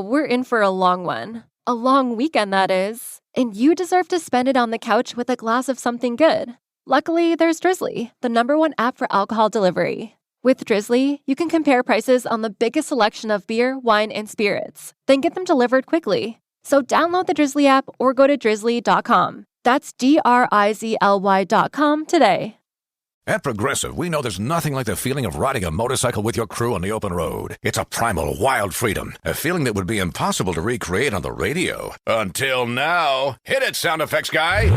we're in for a long one. A long weekend, that is. And you deserve to spend it on the couch with a glass of something good. Luckily, there's Drizzly, the #1 app for alcohol delivery. With Drizzly, you can compare prices on the biggest selection of beer, wine, and spirits, then get them delivered quickly. So download the Drizzly app or go to drizzly.com. That's DRIZLY.com today. At Progressive, we know there's nothing like the feeling of riding a motorcycle with your crew on the open road. It's a primal, wild freedom, a feeling that would be impossible to recreate on the radio. Until now. Hit it, sound effects guy!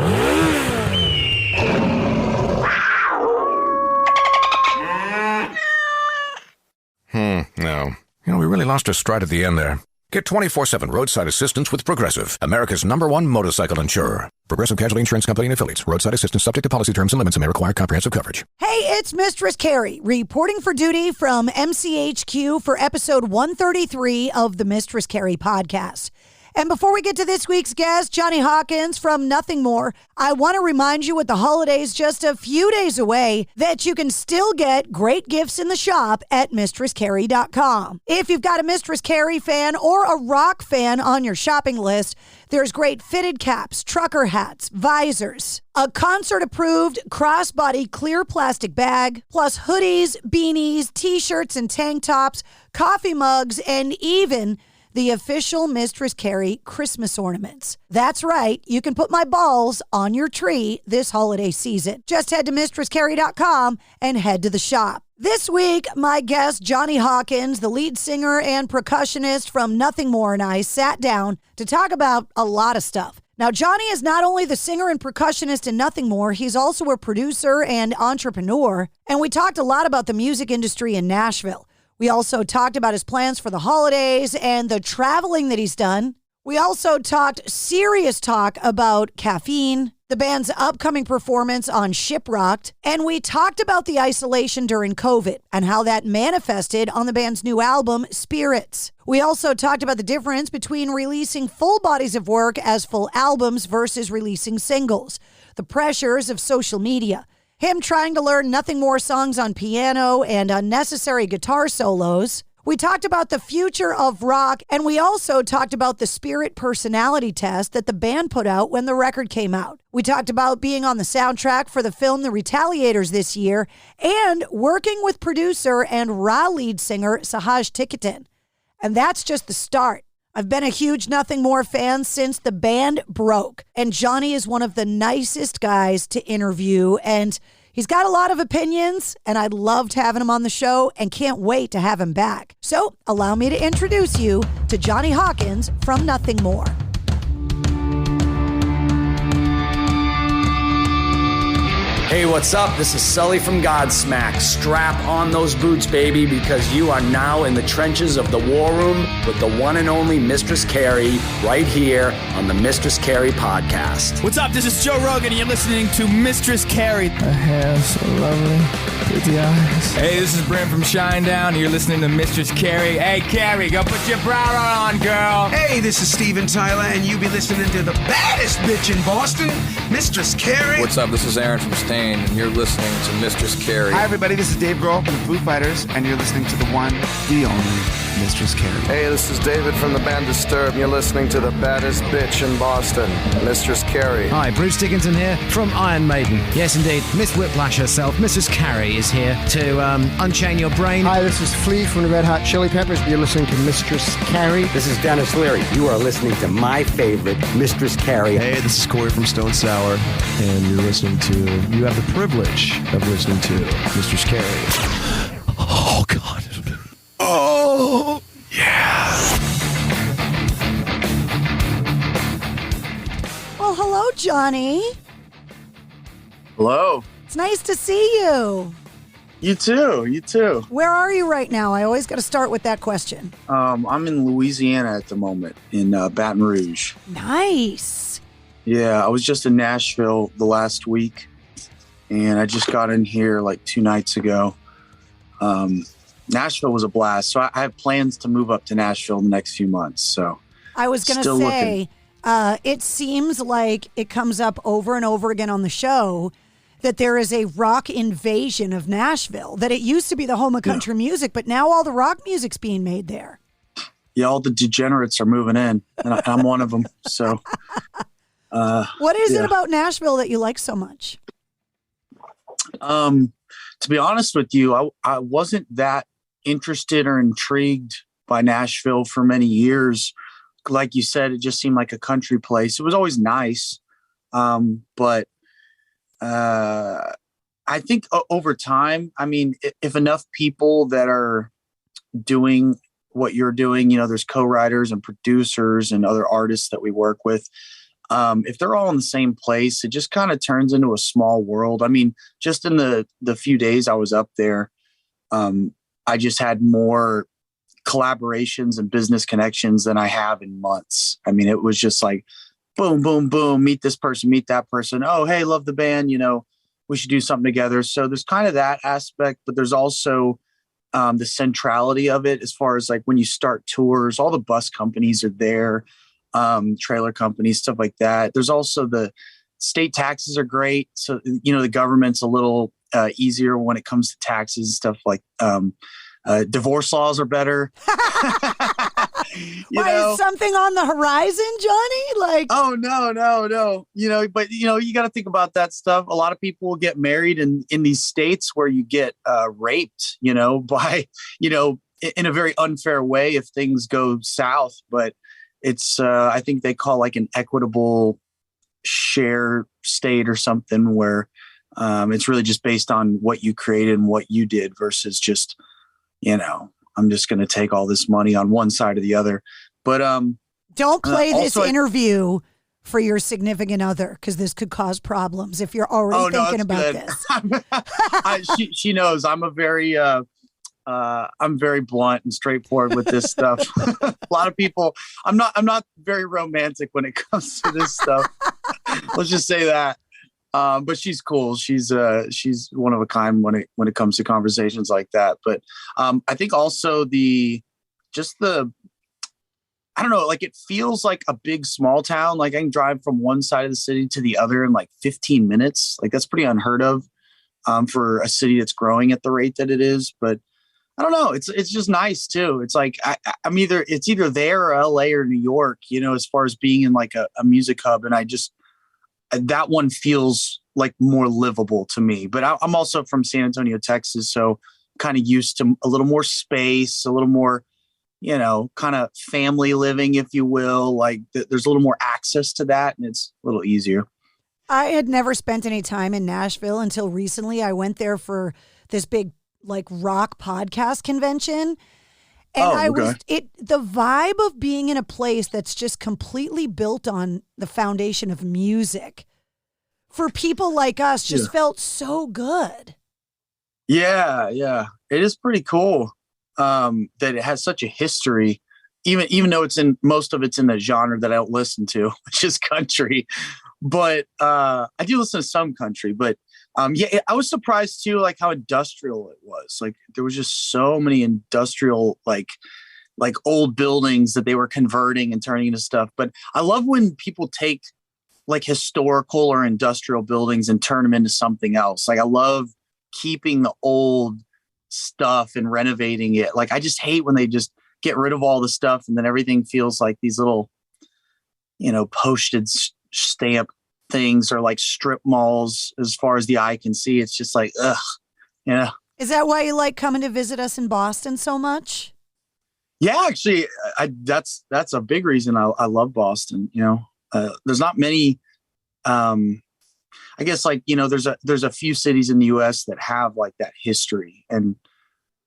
No. We really lost our stride at the end there. Get 24/7 roadside assistance with Progressive, America's #1 motorcycle insurer. Progressive Casualty Insurance Company and Affiliates. Roadside assistance subject to policy terms and limits and may require comprehensive coverage. Hey, it's Mistress Carrie, reporting for duty from MCHQ for episode 133 of the Mistress Carrie podcast. And before we get to this week's guest, Jonny Hawkins from Nothing More, I want to remind you with the holidays just a few days away that you can still get great gifts in the shop at MistressCarrie.com. If you've got a Mistress Carrie fan or a rock fan on your shopping list, there's great fitted caps, trucker hats, visors, a concert-approved crossbody clear plastic bag, plus hoodies, beanies, t-shirts and tank tops, coffee mugs, and even the official Mistress Carrie Christmas ornaments. That's right, you can put my balls on your tree this holiday season. Just head to MistressCarrie.com and head to the shop. This week, my guest, Jonny Hawkins, the lead singer and percussionist from Nothing More, and I sat down to talk about a lot of stuff. Now, Jonny is not only the singer and percussionist in Nothing More, he's also a producer and entrepreneur, and we talked a lot about the music industry in Nashville. We also talked about his plans for the holidays and the traveling that he's done. We also talked serious talk about caffeine, the band's upcoming performance on Shiprocked, and we talked about the isolation during COVID and how that manifested on the band's new album, Spirits. We also talked about the difference between releasing full bodies of work as full albums versus releasing singles, the pressures of social media, him trying to learn Nothing More songs on piano and unnecessary guitar solos. We talked about the future of rock, and we also talked about the Spirit personality test that the band put out when the record came out. We talked about being on the soundtrack for the film The Retaliators this year and working with producer and raw lead singer Sahaj Tiketin. And that's just the start. I've been a huge Nothing More fan since the band broke, and Jonny is one of the nicest guys to interview, and he's got a lot of opinions, and I loved having him on the show and can't wait to have him back. So allow me to introduce you to Jonny Hawkins from Nothing More. Hey, what's up? This is Sully from Godsmack. Strap on those boots, baby, because you are now in the trenches of the war room with the one and only Mistress Carrie right here on the Mistress Carrie podcast. What's up? This is Joe Rogan, and you're listening to Mistress Carrie. Her hair so lovely, pretty eyes. Hey, this is Brent from Shinedown, and you're listening to Mistress Carrie. Hey, Carrie, go put your bra on, girl. Hey, this is Steven Tyler, and you be listening to the baddest bitch in Boston, Mistress Carrie. What's up? This is Aaron from Stain, and you're listening to Mistress Carrie. Hi, everybody. This is Dave Grohl from the Foo Fighters, and you're listening to the one, the only Mistress Carrie. Hey, this is David from the band Disturbed, and you're listening to the baddest bitch in Boston, Mistress Carrie. Hi, Bruce Dickinson here from Iron Maiden. Yes, indeed, Miss Whiplash herself, Mistress Carrie, is here to unchain your brain. Hi, this is Flea from the Red Hot Chili Peppers. You're listening to Mistress Carrie. This is Dennis Leary. You are listening to my favorite, Mistress Carrie. Hey, this is Corey from Stone Sour, and you're listening to, you have the privilege of listening to Mistress Carrie. Oh, God. Oh, yeah. Well, hello, Jonny. Hello. It's nice to see you. You too. Where are you right now? I always got to start with that question. I'm in Louisiana at the moment, in Baton Rouge. Nice. Yeah, I was just in Nashville the last week, and I just got in here like 2 nights ago. Nashville was a blast, so I have plans to move up to Nashville in the next few months. So I was going to say, it seems like it comes up over and over again on the show that there is a rock invasion of Nashville, that it used to be the home of country music, but now all the rock music's being made there. Yeah, all the degenerates are moving in, and I'm one of them. So, what is it about Nashville that you like so much? To be honest with you, I wasn't that interested or intrigued by Nashville for many years. Like you said, it just seemed like a country place. It was always nice, but I think over time, I mean, if enough people that are doing what you're doing, there's co-writers and producers and other artists that we work with. If they're all in the same place, it just kind of turns into a small world. I mean, just in the few days I was up there, I just had more collaborations and business connections than I have in months. I mean, it was just like, boom, boom, boom, meet this person, meet that person. Oh, hey, love the band. We should do something together. So there's kind of that aspect, but there's also the centrality of it as far as like when you start tours, all the bus companies are there, trailer companies, stuff like that. There's also the state taxes are great. So, the government's a little easier when it comes to taxes and stuff like divorce laws are better. Is something on the horizon, Johnny? Like, oh no. But you got to think about that stuff. A lot of people will get married in these states where you get raped, by, in a very unfair way if things go south. But it's, I think they call like an equitable share state or something where it's really just based on what you created and what you did versus just, I'm just going to take all this money on one side or the other. But don't play this interview for your significant other, because this could cause problems if you're already thinking about this. She knows I'm I'm very blunt and straightforward with this stuff. A lot of people, I'm not very romantic when it comes to this stuff. Let's just say that. But she's cool. She's one of a kind when it comes to conversations like that. But I think also I don't know, like it feels like a big small town. Like I can drive from one side of the city to the other in like 15 minutes. Like that's pretty unheard of for a city that's growing at the rate that it is. But I don't know. It's just nice too. It's like it's either there or LA or New York, as far as being in like a music hub. And that one feels like more livable to me. But I'm also from San Antonio, Texas, so kind of used to a little more space, a little more, kind of family living, if you will. Like there's a little more access to that, and it's a little easier. I had never spent any time in Nashville until recently. I went there for this big like rock podcast convention. And the vibe of being in a place that's just completely built on the foundation of music for people like us just felt so good. Yeah. It is pretty cool that it has such a history, even though most of it's in the genre that I don't listen to, which is country. But I do listen to some country, but I was surprised too, like how industrial it was. Like there was just so many industrial, like old buildings that they were converting and turning into stuff. But I love when people take like historical or industrial buildings and turn them into something else. Like I love keeping the old stuff and renovating it. Like I just hate when they just get rid of all the stuff and then everything feels like these little, postage stamp things or like strip malls as far as the eye can see. It's just like, ugh, Is that why you like coming to visit us in Boston so much? Yeah, actually, that's a big reason I love Boston. There's not many. I guess there's a few cities in the U.S. that have like that history and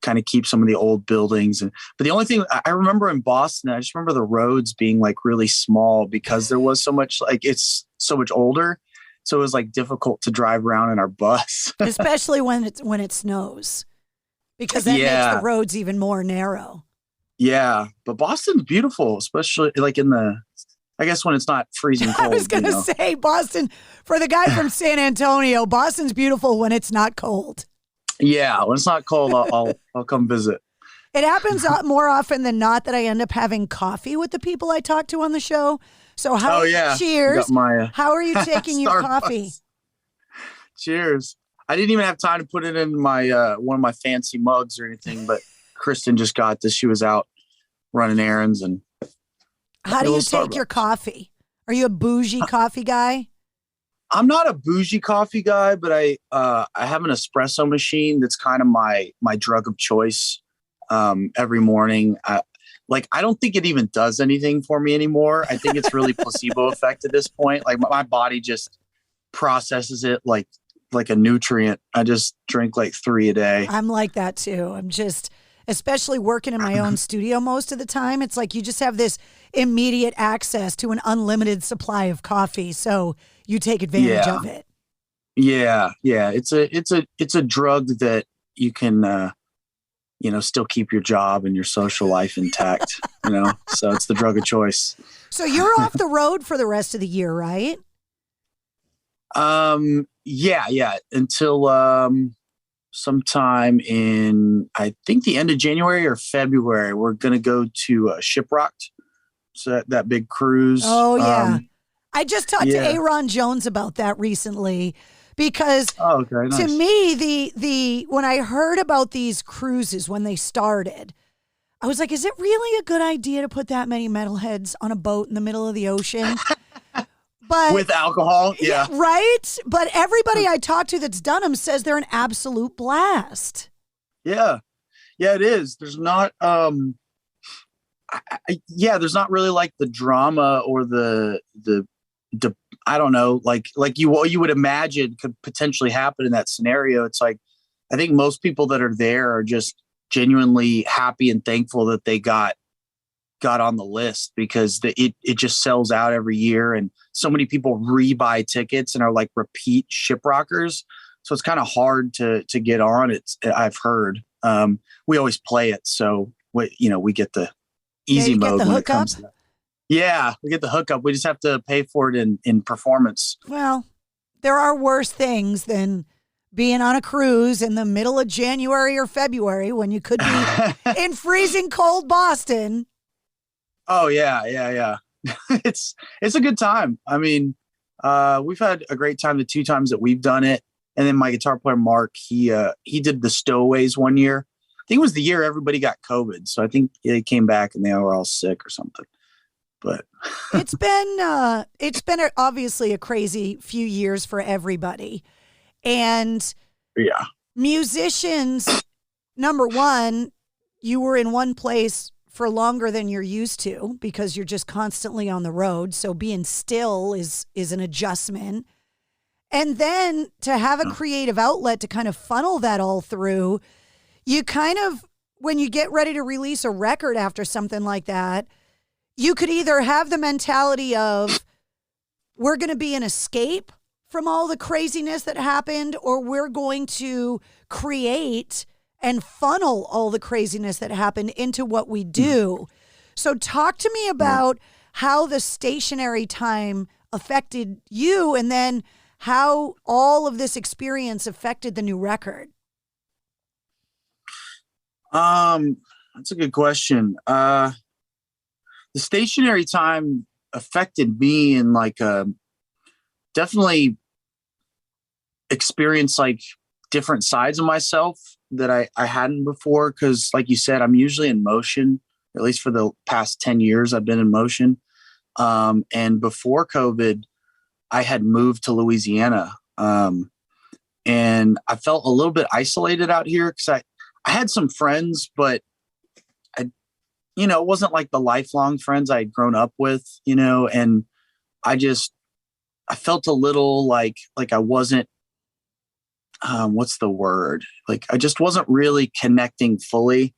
kind of keep some of the old buildings. But the only thing I remember in Boston, I just remember the roads being like really small because there was so much it's so much older. So it was like difficult to drive around in our bus, especially when it snows, because that makes the roads even more narrow. Yeah, but Boston's beautiful, especially like I guess when it's not freezing cold. I was going to say Boston, for the guy from San Antonio, Boston's beautiful when it's not cold. Yeah, when it's not cold, I'll come visit. It happens more often than not that I end up having coffee with the people I talk to on the show. So cheers. How are you taking your coffee? Cheers. I didn't even have time to put it in my one of my fancy mugs or anything, but Kristen just got this. She was out running errands. And how do you take your coffee? Are you a bougie coffee guy? I'm not a bougie coffee guy, but I have an espresso machine that's kind of my drug of choice. Every morning, I don't think it even does anything for me anymore. I think it's really placebo effect at this point. Like my body just processes it like a nutrient. I just drink like 3 a day. I'm like that too. I'm just, especially working in my own studio most of the time, it's like you just have this immediate access to an unlimited supply of coffee. So you take advantage of it. Yeah. It's a drug that you can, still keep your job and your social life intact, so it's the drug of choice. So you're off the road for the rest of the year, right? Yeah. Until, sometime in, I think the end of January or February, we're going to go to Shiprocked. So that big cruise. Oh yeah. I just talked to Aaron Jones about that recently because nice. To me, the when I heard about these cruises when they started, I was like, is it really a good idea to put that many metalheads on a boat in the middle of the ocean? But with alcohol, yeah. Right? But everybody I talk to that's done them says they're an absolute blast. Yeah, it is. There's not, there's not really like the drama or the I don't know, like you would imagine could potentially happen in that scenario. It's like, I think most people that are there are just genuinely happy and thankful that they got on the list because it just sells out every year. And so many people rebuy tickets and are like repeat shiprockers. So it's kind of hard to get on. I've heard, we always play it. So we get the easy mode when it comes to that. Yeah, we get the hookup. We just have to pay for it in performance. Well, there are worse things than being on a cruise in the middle of January or February when you could be in freezing cold Boston. Oh, yeah. It's a good time. I mean, we've had a great time the 2 times that we've done it. And then my guitar player, Mark, he did the Stowaways one year. I think it was the year everybody got COVID. So I think they came back and they were all sick or something. But it's been obviously a crazy few years for everybody. And musicians, number one, you were in one place for longer than you're used to because you're just constantly on the road. So being still is an adjustment. And then to have a creative outlet to kind of funnel that all through, you kind of, when you get ready to release a record after something like that, you could either have the mentality of we're going to be an escape from all the craziness that happened, or we're going to create and funnel all the craziness that happened into what we do. So talk to me about how the stationary time affected you and then how all of this experience affected the new record. That's a good question. The stationary time affected me in like definitely experience like different sides of myself that I hadn't before. Cause like you said, I'm usually in motion, at least for the past 10 years I've been in motion. And before COVID, I had moved to Louisiana. And I felt a little bit isolated out here because I had some friends, but it wasn't like the lifelong friends I had grown up with, and I felt a little like I wasn't, what's the word? Like, I just wasn't really connecting fully.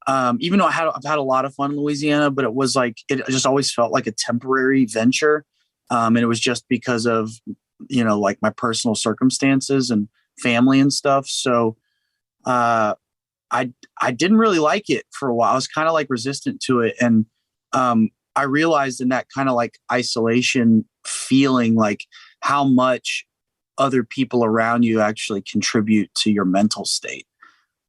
Even though I've had a lot of fun in Louisiana, but it was like, it just always felt like a temporary venture. And it was just because of, like my personal circumstances and family and stuff. So, I didn't really like it for a while. I was kind of like resistant to it. And I realized in that kind of like isolation feeling, like how much other people around you actually contribute to your mental state.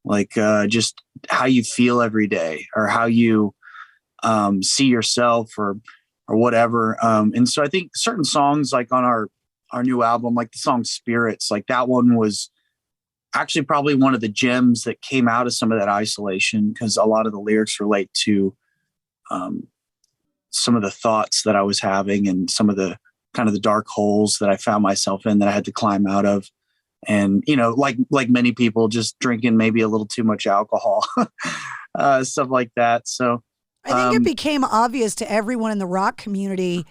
Like just how you feel every day or how you see yourself or whatever. And so I think certain songs like on our new album, like the song Spirits, like that one was actually probably one of the gems that came out of some of that isolation because a lot of the lyrics relate to some of the thoughts that I was having and some of the kind of the dark holes that I found myself in that I had to climb out of. And, like many people, just drinking maybe a little too much alcohol, stuff like that. So I think it became obvious to everyone in the rock community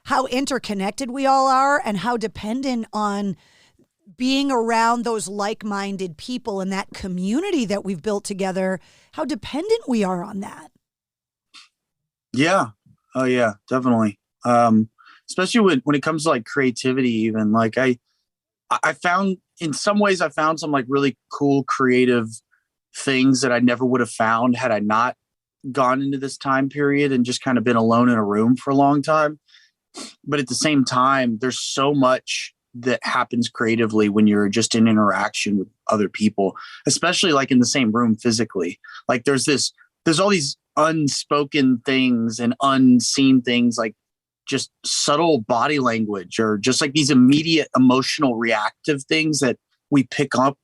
how interconnected we all are and how dependent on being around those like-minded people and that community that we've built together, how dependent we are on that. Yeah. Oh yeah, definitely. Especially when it comes to like creativity, even like I found in some ways I found some like really cool creative things that I never would have found had I not gone into this time period and just kind of been alone in a room for a long time. But at the same time, there's so much that happens creatively when you're just in interaction with other people, especially like in the same room physically. Like there's all these unspoken things and unseen things, like just subtle body language or just like these immediate emotional reactive things that we pick up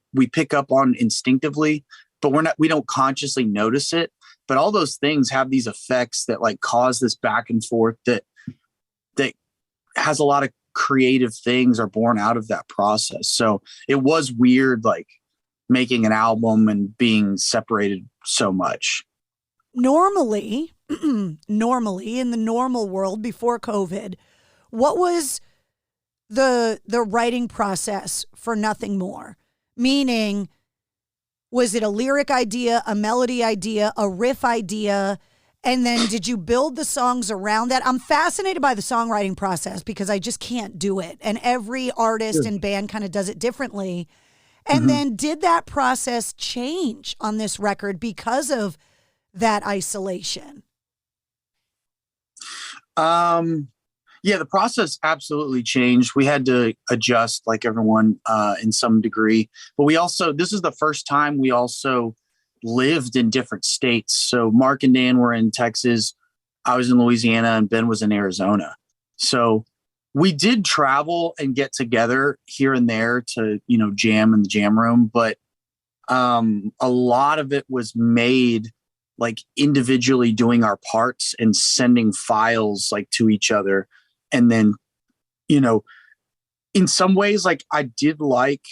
on instinctively, but we don't consciously notice it. But all those things have these effects that like cause this back and forth that has a lot of creative things are born out of that process. So it was weird, like making an album and being separated so much. Normally in the normal world before COVID, what was the writing process for Nothing More? Meaning, was it a lyric idea, a melody idea, a riff idea? And then did you build the songs around that? I'm fascinated by the songwriting process because I just can't do it. And every artist and band kind of does it differently. And then did that process change on this record because of that isolation? Yeah, the process absolutely changed. We had to adjust like everyone in some degree. But this is the first time we also lived in different states. So Mark and Dan were in Texas. I was in Louisiana and Ben was in Arizona. So we did travel and get together here and there to, jam in the jam room. But a lot of it was made like individually doing our parts and sending files like to each other. And then, in some ways, like I did like,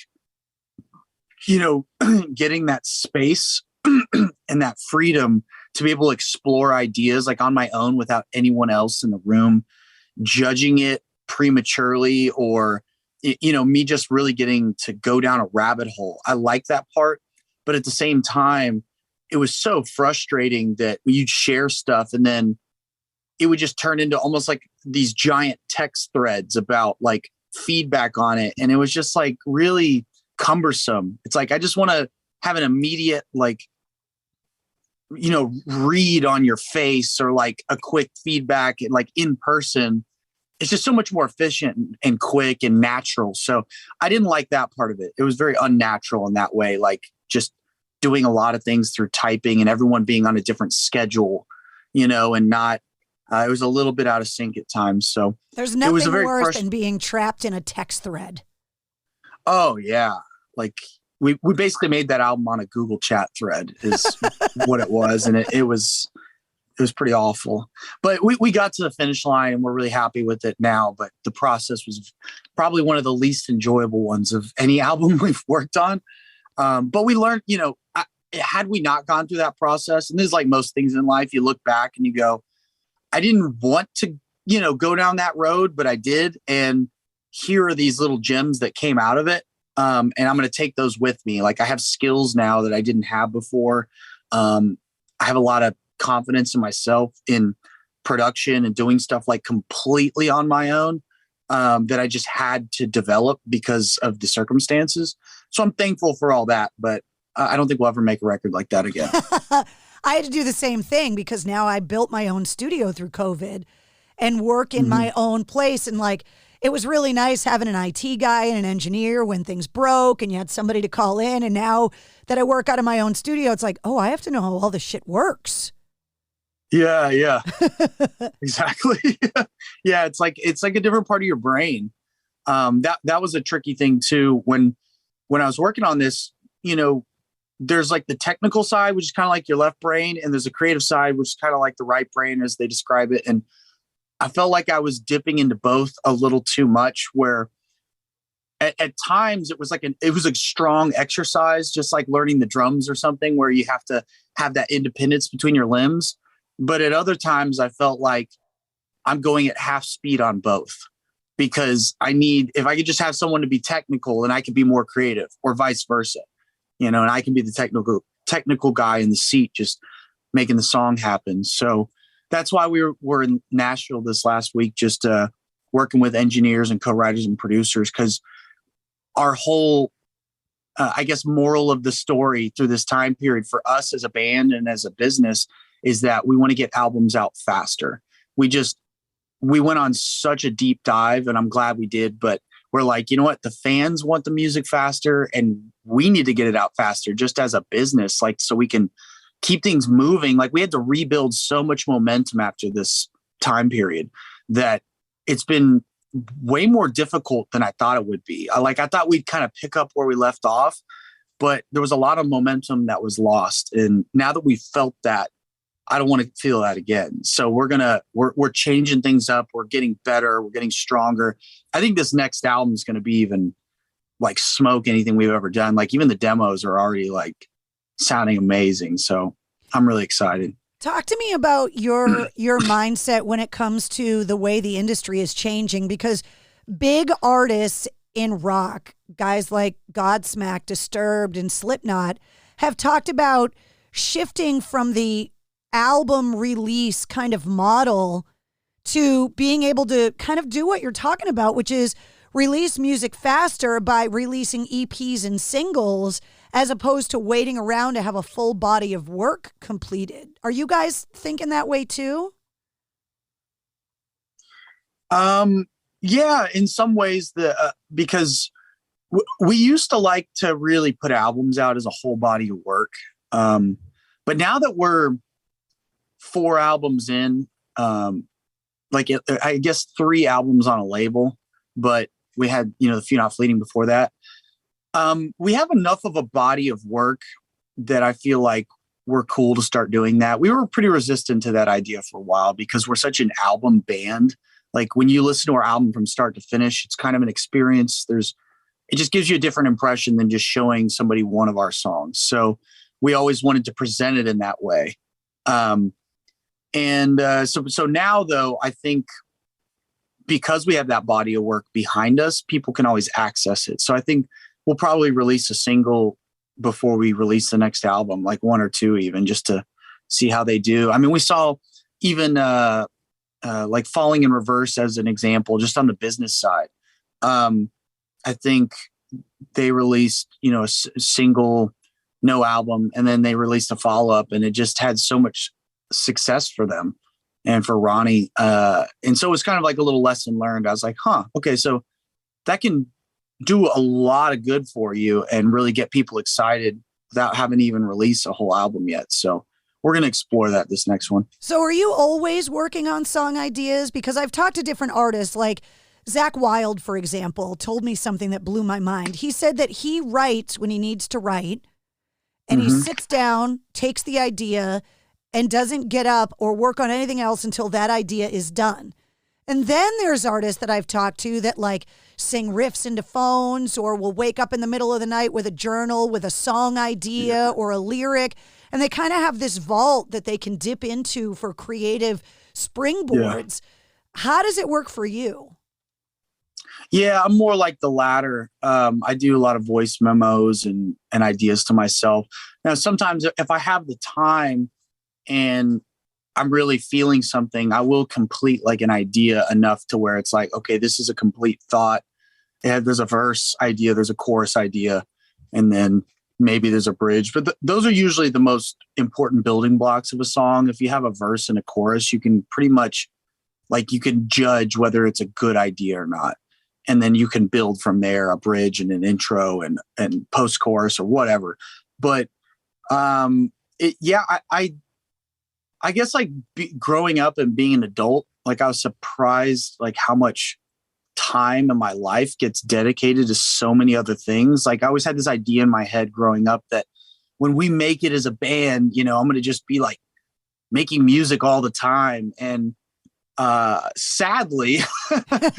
getting that space and that freedom to be able to explore ideas like on my own without anyone else in the room judging it prematurely or, me just really getting to go down a rabbit hole. I like that part. But at the same time, it was so frustrating that you'd share stuff and then it would just turn into almost like these giant text threads about like feedback on it. And it was just like really cumbersome. It's like, I just want to have an immediate, like, read on your face or like a quick feedback like in person. It's just so much more efficient and quick and natural. So I didn't like that part of it. It was very unnatural in that way. Like just doing a lot of things through typing and everyone being on a different schedule, and not, it was a little bit out of sync at times. So there's nothing worse than being trapped in a text thread. Oh yeah. Like we basically made that album on a Google chat thread is what it was. And it was pretty awful, but we got to the finish line and we're really happy with it now. But the process was probably one of the least enjoyable ones of any album we've worked on. But we learned, had we not gone through that process, and this is like most things in life, you look back and you go, I didn't want to, go down that road, but I did. And here are these little gems that came out of it. And I'm going to take those with me. Like I have skills now that I didn't have before. I have a lot of confidence in myself in production and doing stuff like completely on my own that I just had to develop because of the circumstances. So I'm thankful for all that, but I don't think we'll ever make a record like that again. I had to do the same thing because now I built my own studio through COVID and work in my own place. And like, it was really nice having an IT guy and an engineer when things broke and you had somebody to call in. And now that I work out of my own studio, it's like, oh, I have to know how all this shit works. Yeah. Exactly. Yeah. It's like a different part of your brain. That was a tricky thing too. When I was working on this, there's like the technical side, which is kind of like your left brain, and there's a creative side, which is kind of like the right brain as they describe it. And I felt like I was dipping into both a little too much, where at times it was a strong exercise, just like learning the drums or something, where you have to have that independence between your limbs. But at other times I felt like I'm going at half speed on both, because if I could just have someone to be technical and I could be more creative, or vice versa, and I can be the technical guy in the seat, just making the song happen. So that's why we were in Nashville this last week, just working with engineers and co-writers and producers, because our whole, I guess, moral of the story through this time period for us as a band and as a business is that we want to get albums out faster. We went on such a deep dive, and I'm glad we did, but we're like, you know what? The fans want the music faster, and we need to get it out faster just as a business, like, so we can keep things moving. Like, we had to rebuild so much momentum after this time period that it's been way more difficult than I thought it would be. I thought we'd kind of pick up where we left off, but there was a lot of momentum that was lost. And now that we've felt that, I don't want to feel that again. So we're changing things up. We're getting better. We're getting stronger. I think this next album is going to be even like smoke anything we've ever done. Like, even the demos are already like sounding amazing. So I'm really excited. Talk to me about your mindset when it comes to the way the industry is changing, because big artists in rock, guys like Godsmack, Disturbed, and Slipknot, have talked about shifting from the album release kind of model to being able to kind of do what you're talking about, which is release music faster by releasing EPs and singles, as opposed to waiting around to have a full body of work completed. Are you guys thinking that way too? Yeah, in some ways, because we used to like to really put albums out as a whole body of work. But now that we're 4 albums in, I guess 3 albums on a label, but we had, The Few Not Fleeting before that. We have enough of a body of work that I feel like we're cool to start doing that. We were pretty resistant to that idea for a while because we're such an album band. Like, when you listen to our album from start to finish, it's kind of an experience. It just gives you a different impression than just showing somebody one of our songs. So we always wanted to present it in that way. So now, though, I think because we have that body of work behind us, people can always access it. So I think we'll probably release a single before we release the next album, like 1 or 2 even, just to see how they do. I mean, we saw even like Falling in Reverse as an example, just on the business side. I think they released, a single, no album, and then they released a follow-up, and it just had so much success for them and for Ronnie. And so it was kind of like a little lesson learned. I was like, okay, so that can do a lot of good for you and really get people excited without having to even release a whole album yet. So we're going to explore that this next one. So are you always working on song ideas? Because I've talked to different artists, like Zach Wilde, for example, told me something that blew my mind. He said that he writes when he needs to write, and he sits down, takes the idea, and doesn't get up or work on anything else until that idea is done. And then there's artists that I've talked to that like sing riffs into phones, or will wake up in the middle of the night with a journal with a song idea or a lyric. And they kind of have this vault that they can dip into for creative springboards. Yeah. How does it work for you? Yeah, I'm more like the latter. I do a lot of voice memos and ideas to myself. Now, sometimes if I have the time and I'm really feeling something, I will complete like an idea enough to where it's like, okay, this is a complete thought. There's a verse idea, there's a chorus idea, and then maybe there's a bridge. But those are usually the most important building blocks of a song. If you have a verse and a chorus, you can pretty much, like, you can judge whether it's a good idea or not. And then you can build from there, a bridge and an intro and post-chorus or whatever. But I guess like growing up and being an adult, like I was surprised like how much time in my life gets dedicated to so many other things. Like I always had this idea in my head growing up that when we make it as a band, I'm going to just be like making music all the time. And sadly,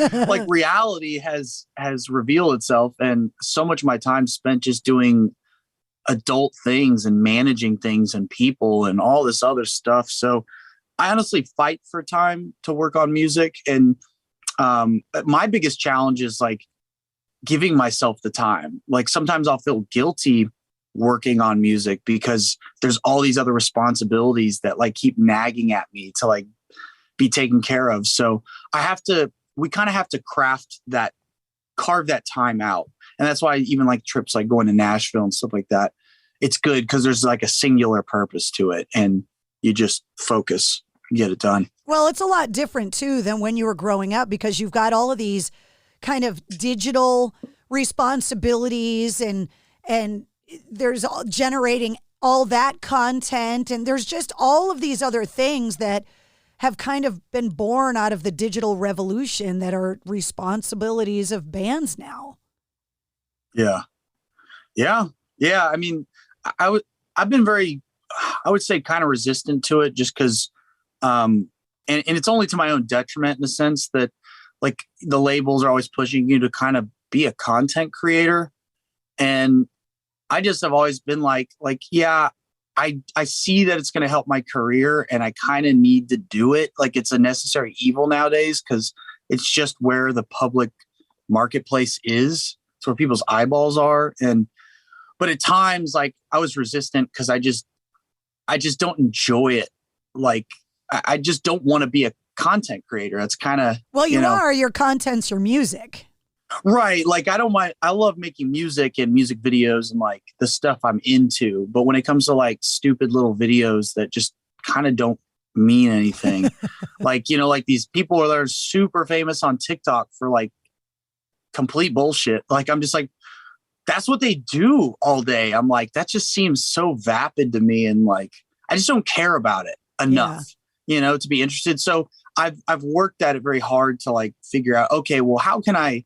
like reality has revealed itself, and so much of my time spent just doing adult things and managing things and people and all this other stuff. So I honestly fight for time to work on music. And my biggest challenge is like giving myself the time. Like sometimes I'll feel guilty working on music because there's all these other responsibilities that like keep nagging at me to like be taken care of. So we kind of have to carve that time out. And that's why even like trips like going to Nashville and stuff like that, it's good because there's like a singular purpose to it and you just focus, get it done. Well, it's a lot different too than when you were growing up because you've got all of these kind of digital responsibilities and there's generating all that content and there's just all of these other things that have kind of been born out of the digital revolution that are responsibilities of bands now. Yeah. I mean, I've been very, I would say kind of resistant to it just because, and it's only to my own detriment in the sense that like the labels are always pushing you to kind of be a content creator. And I just have always been like, yeah, I see that it's going to help my career and I kind of need to do it. Like it's a necessary evil nowadays because it's just where the public marketplace is. It's where people's eyeballs are. But at times, like I was resistant because I just don't enjoy it. Like I just don't want to be a content creator. That's kind of, well, you are, your content's your music. Right. Like I don't mind. I love making music and music videos and like the stuff I'm into. But when it comes to like stupid little videos that just kind of don't mean anything, like, like these people that are super famous on TikTok for like complete bullshit. Like, I'm just like, that's what they do all day. I'm like, that just seems so vapid to me. And like, I just don't care about it enough, to be interested. So I've worked at it very hard to like figure out, okay, well, how can I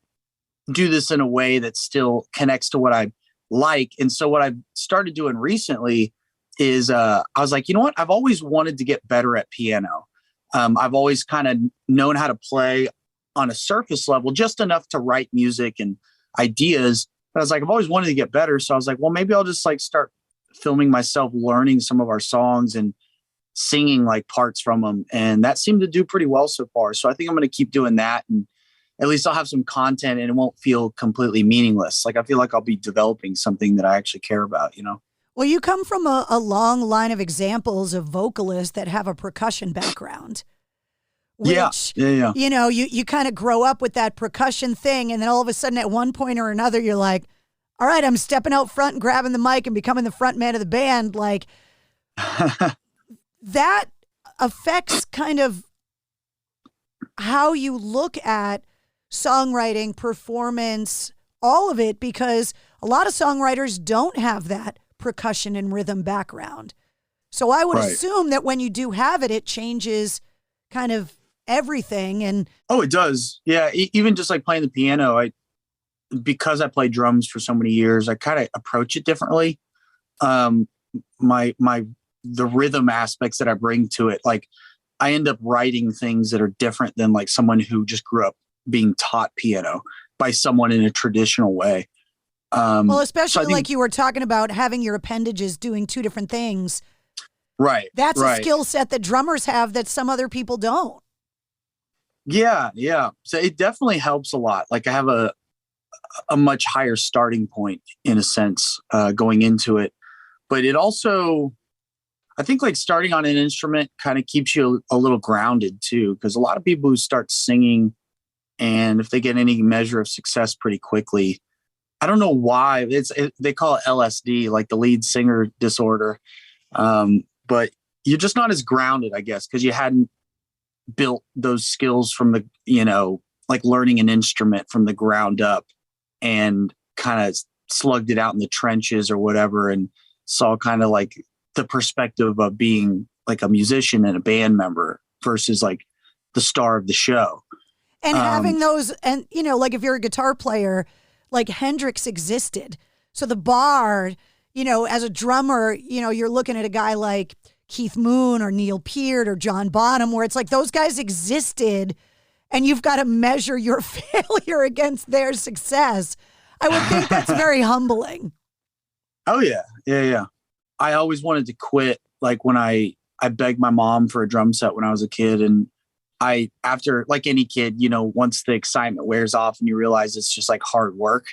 do this in a way that still connects to what I like? And so what I've started doing recently is I was like, you know what? I've always wanted to get better at piano. I've always kind of known how to play on a surface level, just enough to write music and ideas. But I was like, I've always wanted to get better. So I was like, well, maybe I'll just like start filming myself, learning some of our songs and singing like parts from them. And that seemed to do pretty well so far. So I think I'm going to keep doing that. And at least I'll have some content and it won't feel completely meaningless. Like I feel like I'll be developing something that I actually care about, Well, you come from a long line of examples of vocalists that have a percussion background. Which, yeah. You kind of grow up with that percussion thing. And then all of a sudden at one point or another, you're like, all right, I'm stepping out front and grabbing the mic and becoming the front man of the band. Like that affects kind of how you look at songwriting, performance, all of it, because a lot of songwriters don't have that percussion and rhythm background. So I would assume that when you do have it, it changes kind of everything. And it does. Yeah. Even just like playing the piano, because I played drums for so many years, I kind of approach it differently. The rhythm aspects that I bring to it, like I end up writing things that are different than like someone who just grew up being taught piano by someone in a traditional way. Well, especially like you were talking about having your appendages doing two different things. Right. That's a skill set that drummers have that some other people don't. Yeah. So it definitely helps a lot. Like I have a much higher starting point in a sense going into it. But it also, I think like starting on an instrument kind of keeps you a little grounded too. Because a lot of people who start singing and if they get any measure of success pretty quickly, I don't know why they call it LSD, like the lead singer disorder. But you're just not as grounded, I guess, because you hadn't built those skills from the, like learning an instrument from the ground up and kind of slugged it out in the trenches or whatever and saw kind of like the perspective of being like a musician and a band member versus like the star of the show. And having those, and like if you're a guitar player, like Hendrix existed. So the bar, as a drummer, you're looking at a guy like Keith Moon or Neil Peart or John Bonham, where it's like those guys existed and you've got to measure your failure against their success. I would think that's very humbling. Oh, yeah. Yeah. I always wanted to quit. Like when I begged my mom for a drum set when I was a kid. And after like any kid, once the excitement wears off and you realize it's just like hard work,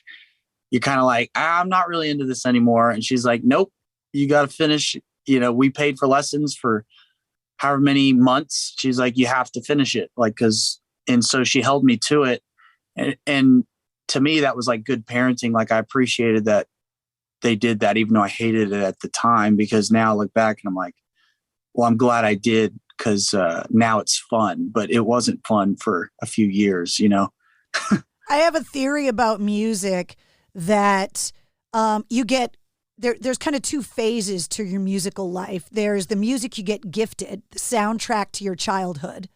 you're kind of like, I'm not really into this anymore. And she's like, nope, you got to finish. We paid for lessons for however many months. She's like, you have to finish it. And so she held me to it. And to me, that was like good parenting. Like I appreciated that they did that, even though I hated it at the time, because now I look back and I'm like, well, I'm glad I did, because now it's fun, but it wasn't fun for a few years, I have a theory about music that you get, there's kind of two phases to your musical life. There's the music you get gifted, the soundtrack to your childhood.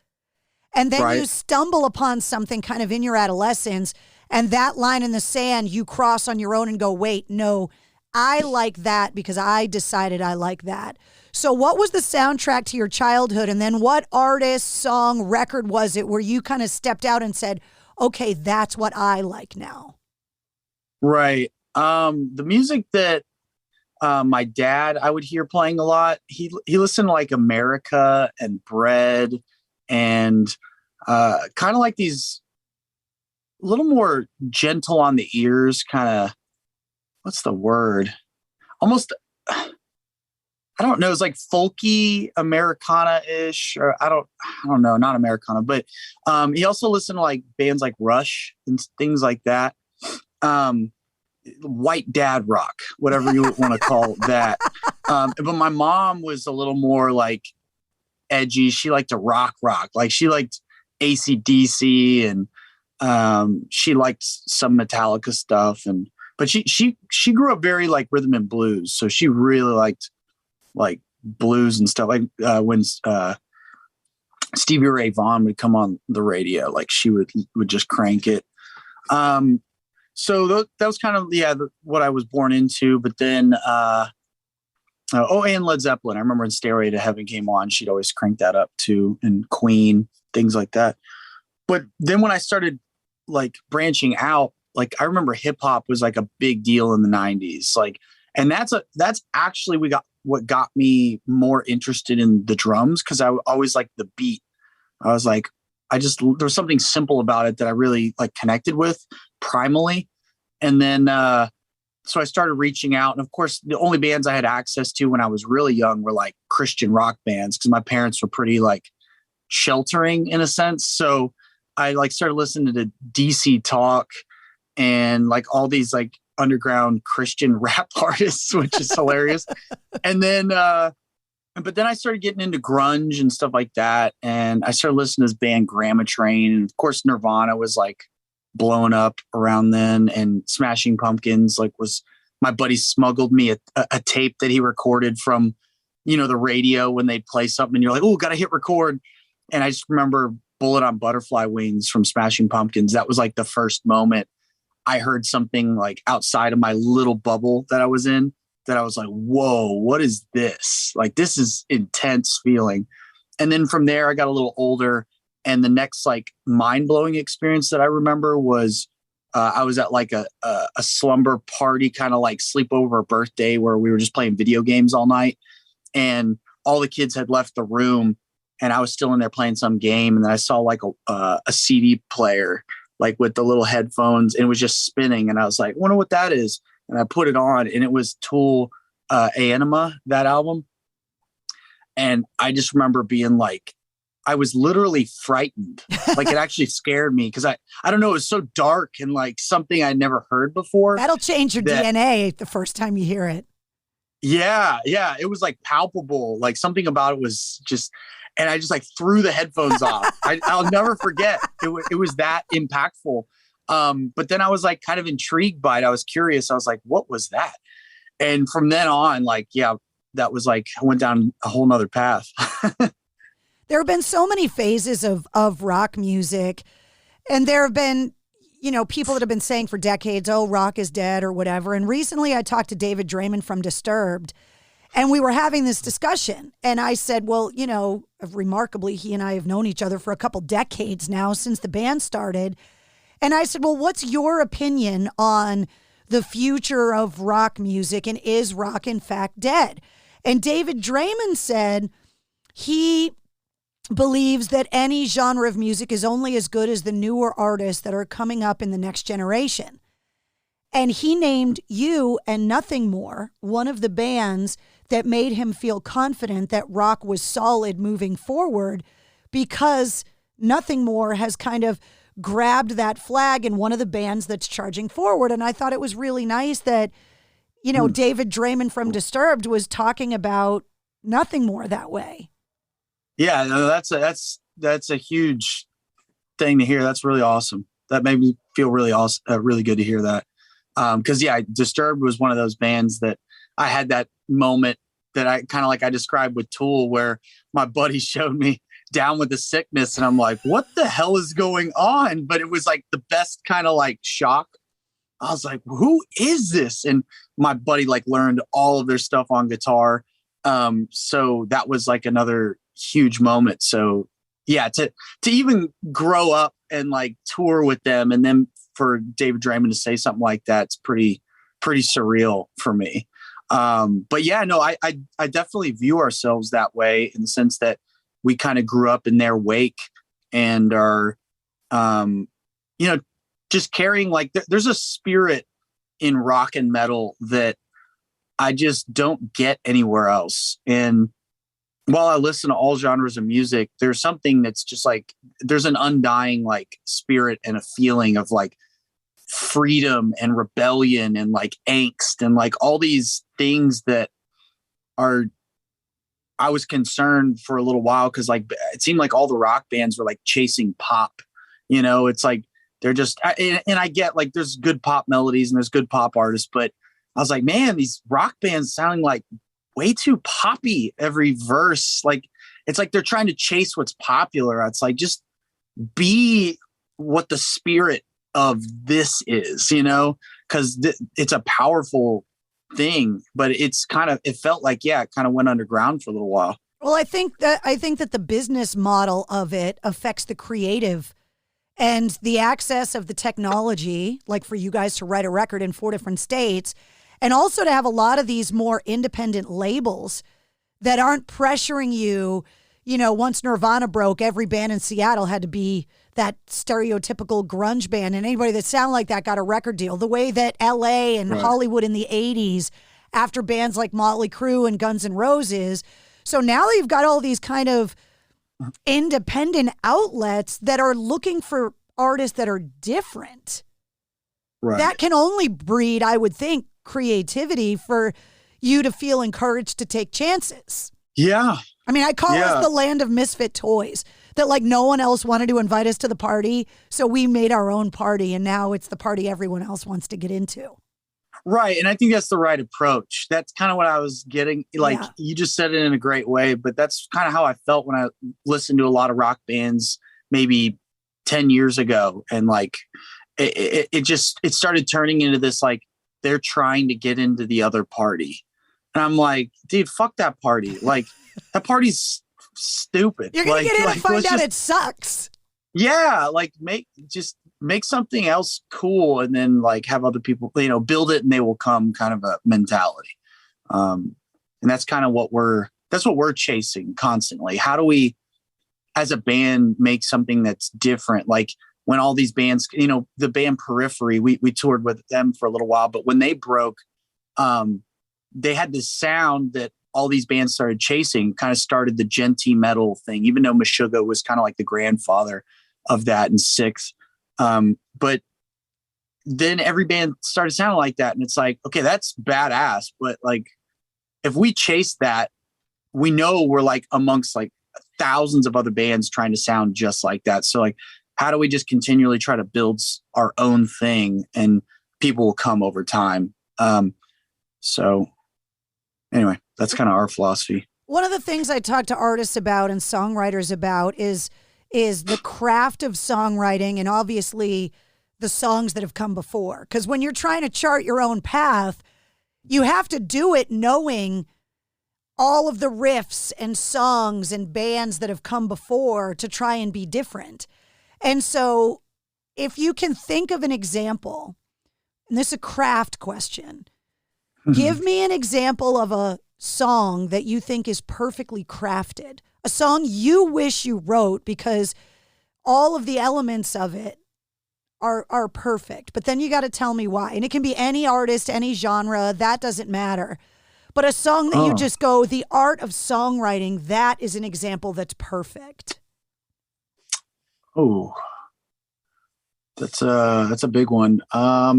And then you stumble upon something kind of in your adolescence, and that line in the sand you cross on your own and go, wait, no, I like that because I decided I like that. So what was the soundtrack to your childhood? And then what artist, song, record was it where you kind of stepped out and said, okay, that's what I like now? Right. The music that my dad, I would hear playing a lot, he listened to like America and Bread and kind of like these a little more gentle on the ears, kind of, what's the word? Almost, I don't know. It's like folky Americana-ish, or I don't know, not Americana, but he also listened to like bands like Rush and things like that. White dad rock, whatever you want to call that. But my mom was a little more like edgy. She liked to rock. Like she liked AC/DC and she liked some Metallica stuff. But she grew up very like rhythm and blues. So she really liked like blues and stuff. Like when Stevie Ray Vaughan would come on the radio, like she would just crank it. So that was kind of, what I was born into. But then, and Led Zeppelin. I remember when Stairway to Heaven came on, she'd always crank that up too, and Queen, things like that. But then when I started like branching out, like I remember hip hop was like a big deal in the 90s. Like, and that's actually what got me more interested in the drums, because I always liked the beat. I was like, there was something simple about it that I really like connected with primally. And then, so I started reaching out. And of course, the only bands I had access to when I was really young were like Christian rock bands, because my parents were pretty like sheltering in a sense. So I like started listening to DC Talk and like all these like underground Christian rap artists, which is hilarious. And then, but then I started getting into grunge and stuff like that. And I started listening to this band Grandma Train. And of course, Nirvana was like blowing up around then. And Smashing Pumpkins, like my buddy smuggled me a tape that he recorded from, the radio when they'd play something and you're like, oh, got to hit record. And I just remember Bullet on Butterfly Wings from Smashing Pumpkins. That was like the first moment I heard something like outside of my little bubble that I was in, that I was like, whoa, what is this? Like, this is intense feeling. And then from there, I got a little older. And the next like mind-blowing experience that I remember was I was at like a slumber party, kind of like sleepover birthday, where we were just playing video games all night. And all the kids had left the room and I was still in there playing some game. And then I saw like a CD player, like with the little headphones, and it was just spinning. And I was like, I wonder what that is. And I put it on, and it was Tool, Anima, that album. And I just remember being like, I was literally frightened. Like it actually scared me, because I don't know, it was so dark and like something I'd never heard before. That'll change your DNA the first time you hear it. Yeah. It was like palpable. Like something about it was just, and I just like threw the headphones off. I'll never forget. It was that impactful. But then I was like kind of intrigued by it. I was curious. I was like, what was that? And from then on, like, that was like, I went down a whole nother path. There have been so many phases of rock music, and there have been, people that have been saying for decades, oh, rock is dead or whatever. And recently I talked to David Draymond from Disturbed, and we were having this discussion. And I said, well, remarkably, he and I have known each other for a couple decades now since the band started. And I said, well, what's your opinion on the future of rock music, and is rock in fact dead? And David Draymond said he believes that any genre of music is only as good as the newer artists that are coming up in the next generation. And he named you and Nothing More one of the bands that made him feel confident that rock was solid moving forward, because Nothing More has kind of grabbed that flag and one of the bands that's charging forward. And I thought it was really nice that, David Draymond from Disturbed was talking about Nothing More that way. Yeah, no, that's a huge thing to hear. That's really awesome. That made me feel really awesome, really good to hear that. Because Disturbed was one of those bands that I had that moment that I kind of like I described with Tool, where my buddy showed me Down with the Sickness, and I'm like, what the hell is going on? But it was like the best kind of like shock. I was like, who is this? And my buddy like learned all of their stuff on guitar. So that was like another huge moment. So yeah, to even grow up and like tour with them, and then for David Draymond to say something like that, it's pretty surreal for me. But yeah, no, I definitely view ourselves that way, in the sense that we kind of grew up in their wake and are, just carrying like, there's a spirit in rock and metal that I just don't get anywhere else. And while I listen to all genres of music, there's something that's just like, there's an undying like spirit and a feeling of like freedom and rebellion and like angst and like all these things that are, I was concerned for a little while, because like it seemed like all the rock bands were like chasing pop. It's like they're just, and I get like there's good pop melodies and there's good pop artists, but I was like, man, these rock bands sounding like way too poppy every verse. Like it's like they're trying to chase what's popular. It's like, just be what the spirit of this is, because it's a powerful thing, but it felt like, it kind of went underground for a little while. Well, I think that the business model of it affects the creative and the access of the technology, like for you guys to write a record in 4 different states, and also to have a lot of these more independent labels that aren't pressuring you. Once Nirvana broke, every band in Seattle had to be that stereotypical grunge band, and anybody that sounded like that got a record deal. The way that LA and Hollywood in the 80s, after bands like Motley Crue and Guns N' Roses. So now you've got all these kind of independent outlets that are looking for artists that are different. Right. That can only breed, I would think, creativity for you to feel encouraged to take chances. Yeah. I mean, I call us the land of misfit toys, that like no one else wanted to invite us to the party. So we made our own party, and now it's the party everyone else wants to get into. Right. And I think that's the right approach. That's kind of what I was getting. Like you just said it in a great way, but that's kind of how I felt when I listened to a lot of rock bands maybe 10 years ago. And like, it started turning into this, like, they're trying to get into the other party. And I'm like, dude, fuck that party. Like, that party's stupid. You're going to get in and find out it sucks. Yeah. Like, make something else cool, and then like have other people, build it and they will come kind of a mentality. And that's kind of what we're chasing constantly. How do we, as a band, make something that's different? Like when all these bands, the band Periphery, we toured with them for a little while, but when they broke, they had this sound that all these bands started chasing, kind of started the genty metal thing, even though Meshuggah was kind of like the grandfather of that in Sixth. But then every band started sounding like that. And it's like, okay, that's badass. But like, if we chase that, we know we're like amongst like thousands of other bands trying to sound just like that. So like, how do we just continually try to build our own thing, and people will come over time? So anyway, that's kind of our philosophy. One of the things I talk to artists about and songwriters about is the craft of songwriting, and obviously the songs that have come before. Because when you're trying to chart your own path, you have to do it knowing all of the riffs and songs and bands that have come before to try and be different. And so if you can think of an example, and this is a craft question, give me an example of a song that you think is perfectly crafted, a song you wish you wrote because all of the elements of it are perfect. But then you got to tell me why. And it can be any artist, any genre, that doesn't matter. But a song that you just go, the art of songwriting, that is an example that's perfect. Oh, that's a big one. Let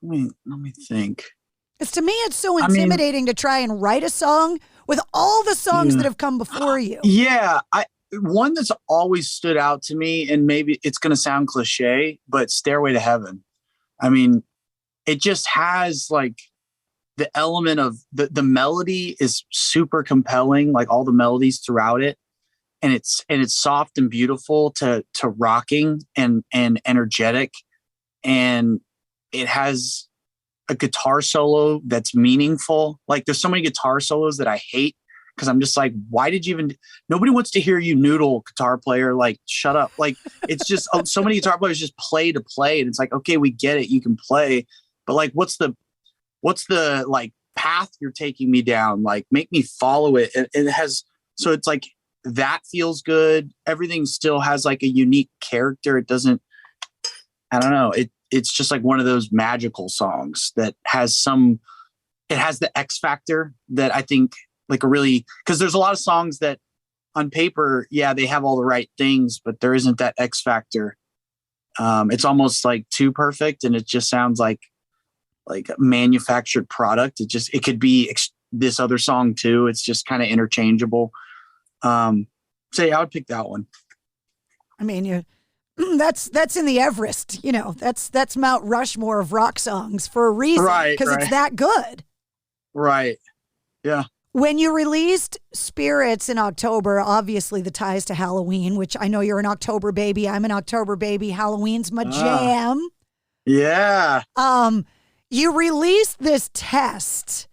me think. To me, it's so intimidating to try and write a song with all the songs that have come before you. Yeah, one that's always stood out to me, and maybe it's going to sound cliche, but Stairway to Heaven. I mean, it just has like the element of the melody is super compelling, like all the melodies throughout it. And it's soft and beautiful to rocking and energetic. And it has a guitar solo that's meaningful. Like there's so many guitar solos that I hate because I'm just like, why did you even, nobody wants to hear you noodle, guitar player, like shut up. Like it's just so many guitar players just play to play. And it's like, okay, we get it. You can play, but like, what's the like path you're taking me down? Like make me follow it. And it has, so it's like, that feels good. Everything still has like a unique character. It doesn't, I don't know. It's just like one of those magical songs that has it has the X factor that I think like because there's a lot of songs that on paper, yeah, they have all the right things, but there isn't that X factor. It's almost like too perfect. And it just sounds like a manufactured product. It could be this other song too. It's just kind of interchangeable. So yeah, I would pick that one. I mean, that's in the Everest, that's Mount Rushmore of rock songs for a reason, right? Because it's that good, right? Yeah. When you released Spirits in October, obviously the ties to Halloween, which I know you're an October baby. I'm an October baby. Halloween's my jam. Yeah. You released this test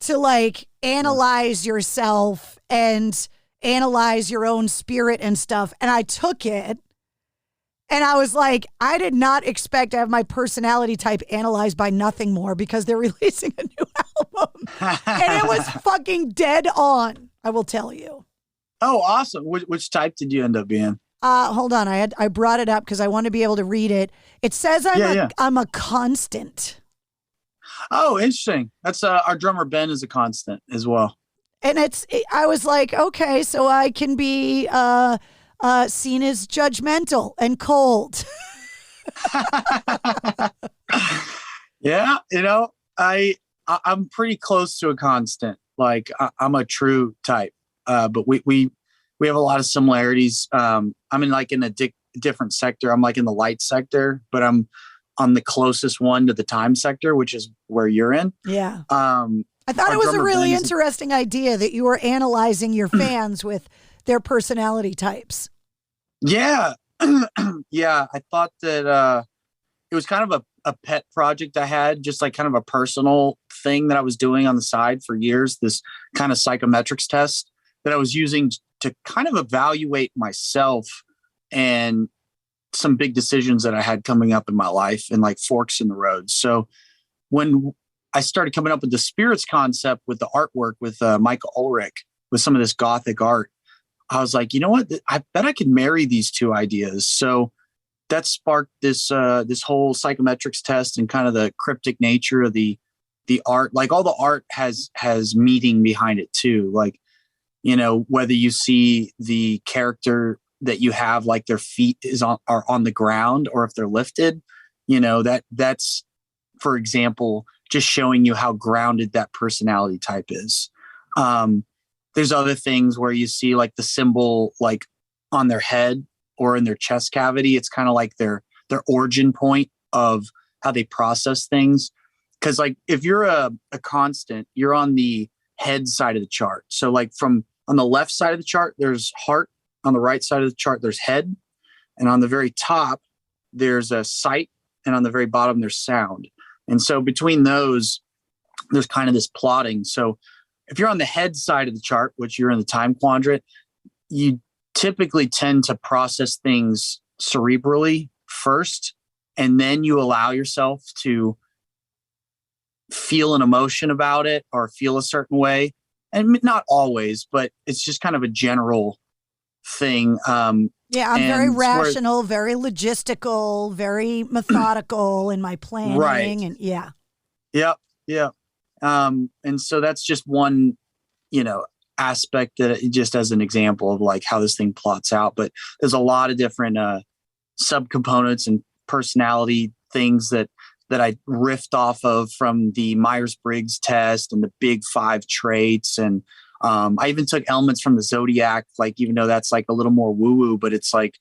to like analyze yourself and analyze your own spirit and stuff. And I took it and I was like, I did not expect to have my personality type analyzed by Nothing More because they're releasing a new album. And it was fucking dead on, I will tell you. Oh, awesome. Which type did you end up being? Hold on. I brought it up because I want to be able to read it. It says I'm a constant. Oh, interesting. That's our drummer Ben is a constant as well. And I was like, okay, so I can be seen as judgmental and cold. Yeah, I'm pretty close to a constant. Like I'm a true type, but we have a lot of similarities. I'm in a different sector. I'm like in the light sector, but I'm on the closest one to the time sector, which is where you're in. Yeah. I thought it was a really interesting idea that you were analyzing your fans with their personality types. Yeah. Yeah. I thought that it was kind of a pet project I had, just like kind of a personal thing that I was doing on the side for years, this kind of psychometrics test that I was using to kind of evaluate myself and some big decisions that I had coming up in my life and like forks in the road. So when I started coming up with the Spirits concept with the artwork with Michael Ulrich with some of this gothic art, I was like, you know what? I bet I could marry these two ideas. So that sparked this whole psychometrics test and kind of the cryptic nature of the art. Like all the art has meaning behind it too. Like, whether you see the character that you have, like their feet are on the ground or if they're lifted, that's, for example, just showing you how grounded that personality type is. There's other things where you see like the symbol, like on their head or in their chest cavity. It's kind of like their origin point of how they process things. Cause like if you're a constant, you're on the head side of the chart. So like on the left side of the chart, there's heart. On the right side of the chart, there's head. And on the very top, there's a sight, and on the very bottom, there's sound. And so between those, there's kind of this plotting. So if you're on the head side of the chart, which you're in the time quadrant, you typically tend to process things cerebrally first, and then you allow yourself to feel an emotion about it or feel a certain way. And not always, but it's just kind of a general thing. Yeah, I'm very rational, very logistical, very methodical in my planning. Right. And yeah. Yep. Yeah. And so that's just one, aspect that just as an example of like how this thing plots out. But there's a lot of different subcomponents and personality things that I riffed off of from the Myers-Briggs test and the big 5 traits. And I even took elements from the Zodiac, like, even though that's like a little more woo-woo, but it's like,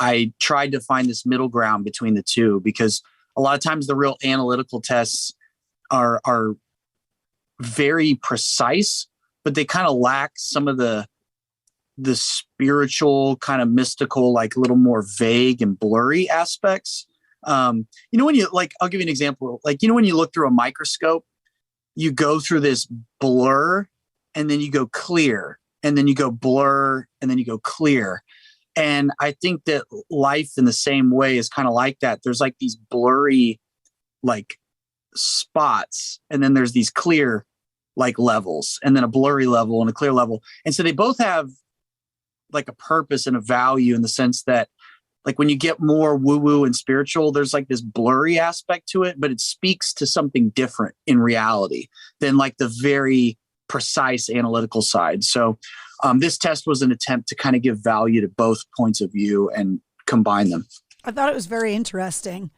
I tried to find this middle ground between the two, because a lot of times the real analytical tests are very precise, but they kind of lack some of the spiritual kind of mystical, like a little more vague and blurry aspects. When you like, I'll give you an example. Like, when you look through a microscope, you go through this blur and then you go clear and then you go blur and then you go clear. And I think that life in the same way is kind of like that. There's like these blurry, like spots, and then there's these clear, like levels, and then a blurry level and a clear level. And so they both have like a purpose and a value in the sense that, like, when you get more woo-woo and spiritual, there's like this blurry aspect to it, but it speaks to something different in reality than like the very precise analytical side. So this test was an attempt to kind of give value to both points of view and combine them. I thought it was very interesting.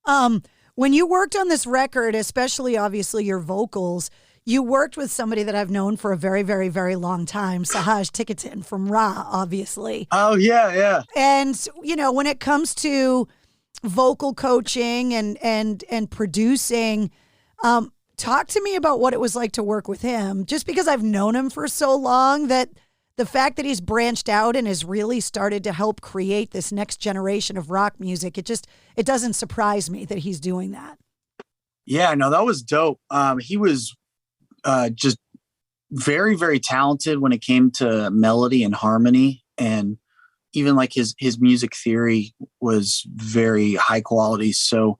When you worked on this record, especially obviously your vocals, you worked with somebody that I've known for a very, very, very long time, Sahaj Tickerton from Ra, obviously. Oh, yeah, yeah. And, when it comes to vocal coaching and producing, talk to me about what it was like to work with him, just because I've known him for so long, that the fact that he's branched out and has really started to help create this next generation of rock music, it doesn't surprise me that he's doing that. Yeah, no, that was dope. He was just very, very talented when it came to melody and harmony, and even like his music theory was very high quality. So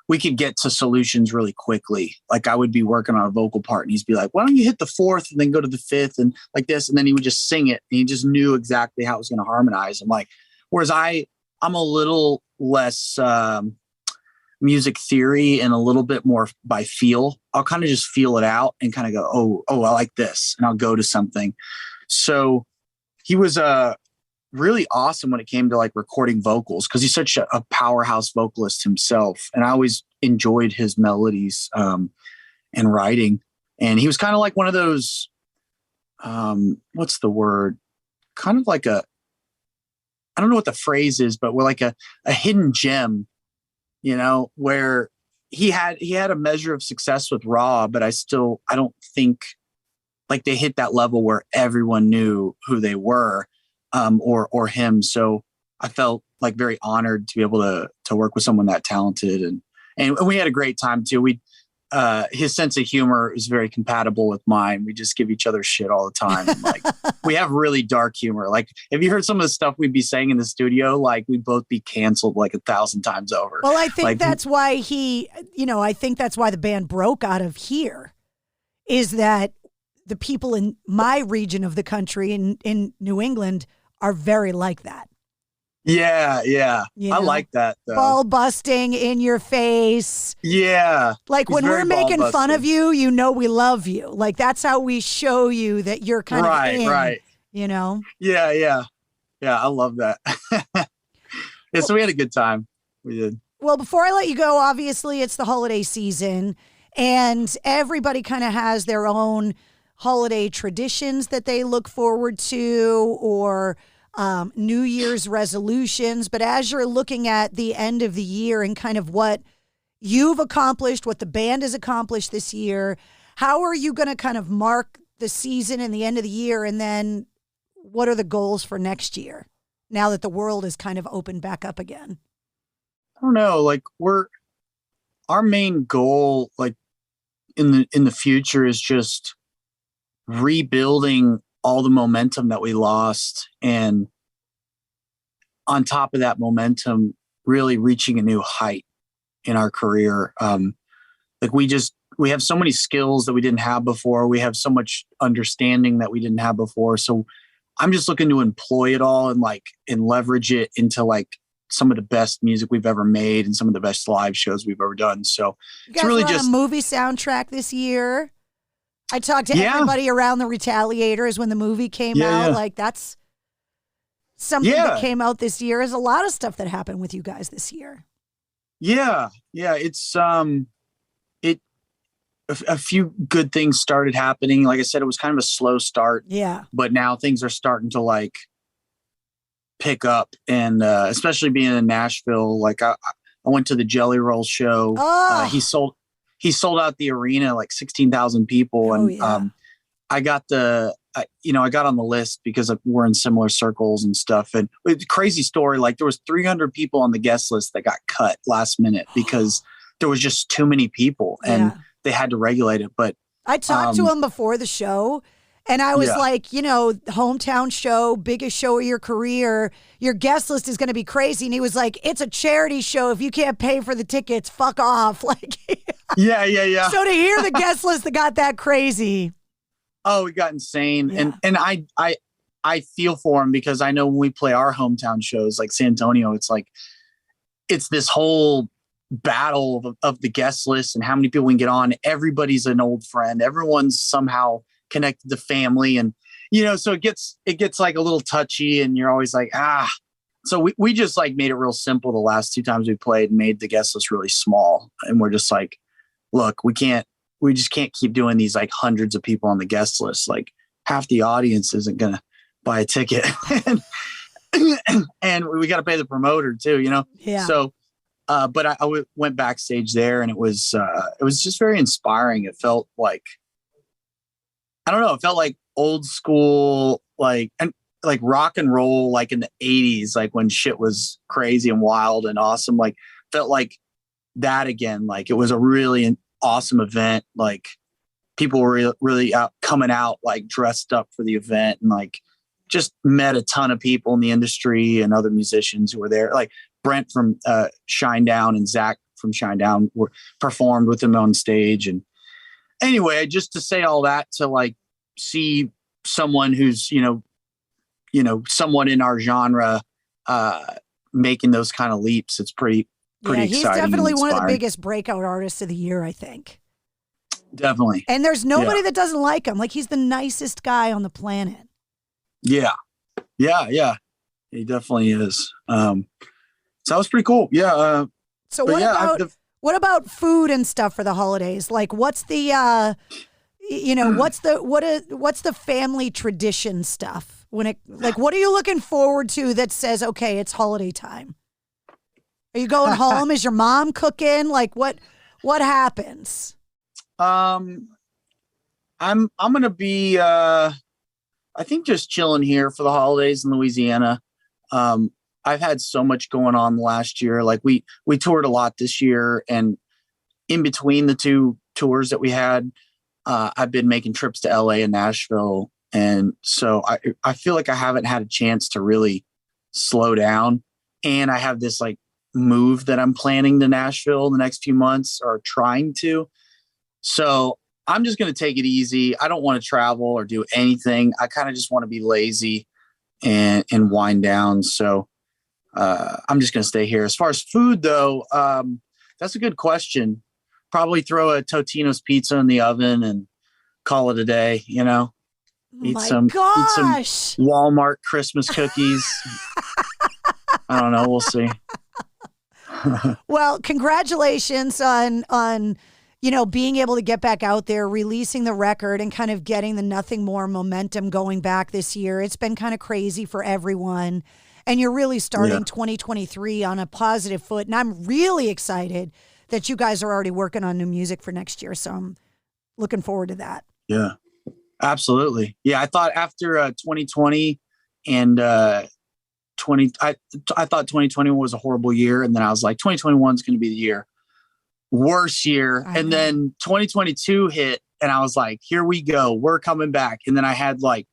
we could get to solutions really quickly. Like, I would be working on a vocal part and he'd be like, why don't you hit the 4th and then go to the 5th and like this, and then he would just sing it and he just knew exactly how it was going to harmonize. I'm like, whereas I'm a little less music theory and a little bit more by feel. I'll kind of just feel it out and kind of go, oh, I like this, and I'll go to something. So he was really awesome when it came to like recording vocals, because he's such a powerhouse vocalist himself, and I always enjoyed his melodies and writing. And he was kind of like one of those what's the word, kind of like I don't know what the phrase is, but we're like a hidden gem, where he had a measure of success with Raw, but I don't think like they hit that level where everyone knew who they were, or him. So I felt like very honored to be able to work with someone that talented, and we had a great time too. His sense of humor is very compatible with mine. We just give each other shit all the time. Like, we have really dark humor. Like, if you heard some of the stuff we'd be saying in the studio, like, we'd both be canceled like 1,000 times over. Well, I think that's why I think that's why the band broke out of here, is that the people in my region of the country in New England are very like that. Yeah. I like that, though. Ball busting, in your face. Yeah. Like, when we're making fun of you, we love you. Like, that's how we show you that you're kind of in, right. Yeah. I love that. Yeah, so we had a good time. We did. Well, before I let you go, obviously it's the holiday season, and everybody kind of has their own holiday traditions that they look forward to, or New Year's resolutions. But as you're looking at the end of the year and kind of what you've accomplished, what the band has accomplished this year, how are you going to kind of mark the season and the end of the year? And then what are the goals for next now that the world is kind of opened back up again? I don't know. Like our main goal, like in the future, is just rebuilding all the momentum that we lost, and on top of that momentum, really reaching a new height in our career. Like we have so many skills that we didn't have before. We have so much understanding that we didn't have before. So I'm just looking to employ it all and leverage it into like some of the best music we've ever made and some of the best live shows we've ever done. So you guys were on a movie soundtrack this year. I talked to everybody around the Retaliators when the movie came out. Yeah. Like that's something that came out this year. There's a lot of stuff that happened with you guys this year. Yeah. It's a few good things started happening. Like I said, it was kind of a slow start. Yeah. But now things are starting to like pick up, and especially being in Nashville. Like I went to the Jelly Roll show. Oh. He sold out the arena, like 16,000 people. And I got I got on the list because we're in similar circles and stuff. And it's a crazy story. Like there was 300 people on the guest list that got cut last minute because there was just too many people and they had to regulate it. But I talked to him before the show, and I was like, hometown show, biggest show of your career, your guest list is going to be crazy. And he was like, it's a charity show. If you can't pay for the tickets, fuck off. Like, yeah. So to hear the guest list that got that crazy. Oh, it got insane. Yeah. And I feel for him, because I know when we play our hometown shows like San Antonio, it's like, it's this whole battle of the guest list and how many people we can get on. Everybody's an old friend. Everyone's somehow connected to family. And, so it gets like a little touchy, and you're always like, so we just like made it real simple the last 2 times we played, and made the guest list really small. And we're just like, look, we just can't keep doing these like hundreds of people on the guest list. Like half the audience isn't going to buy a ticket. And we got to pay the promoter too, Yeah. So, but I went backstage there, and it was just very inspiring. It felt like, I don't know, it felt like old school, like rock and roll, like in the 80s, like when shit was crazy and wild and awesome. Like felt like that again. Like it was a really awesome event. Like people were really coming out like dressed up for the event, and like just met a ton of people in the industry and other musicians who were there. Like Brent from Shinedown and Zach from Shinedown were performed with him on stage. And anyway, just to say all that, to like see someone who's, someone in our genre making those kind of leaps, it's pretty exciting. He's definitely one of the biggest breakout artists of the year, I think. Definitely. And there's nobody that doesn't like him. Like he's the nicest guy on the planet. Yeah. He definitely is. So that was pretty cool. Yeah. So what about food and stuff for the holidays? Like what's the what's the family tradition stuff what are you looking forward to that says, okay, it's holiday time? Are you going home? Is your mom cooking? Like what happens? I'm going to be, I think just chilling here for the holidays in Louisiana. I've had so much going on last year. Like we toured a lot this year, and in between the 2 tours that we had, I've been making trips to LA and Nashville. And so I feel like I haven't had a chance to really slow down. And I have this like move that I'm planning to Nashville in the next few months, or trying to. So I'm just going to take it easy. I don't want to travel or do anything. I kind of just want to be lazy and wind down. So I'm just going to stay here. As far as food, though, that's a good question. Probably throw a Totino's pizza in the oven and call it a day, Eat some Walmart Christmas cookies. I don't know. We'll see. Well, congratulations on being able to get back out there, releasing the record, and kind of getting the Nothing More momentum going back this year. It's been kind of crazy for everyone. And you're really starting 2023 on a positive foot. And I'm really excited that you guys are already working on new music for next year. So I'm looking forward to that. Yeah, absolutely. Yeah, I thought after 2020 and I thought 2021 was a horrible year. And then I was like, 2021 is going to be the year. Worst year. And then 2022 hit and I was like, here we go. We're coming back. And then I had like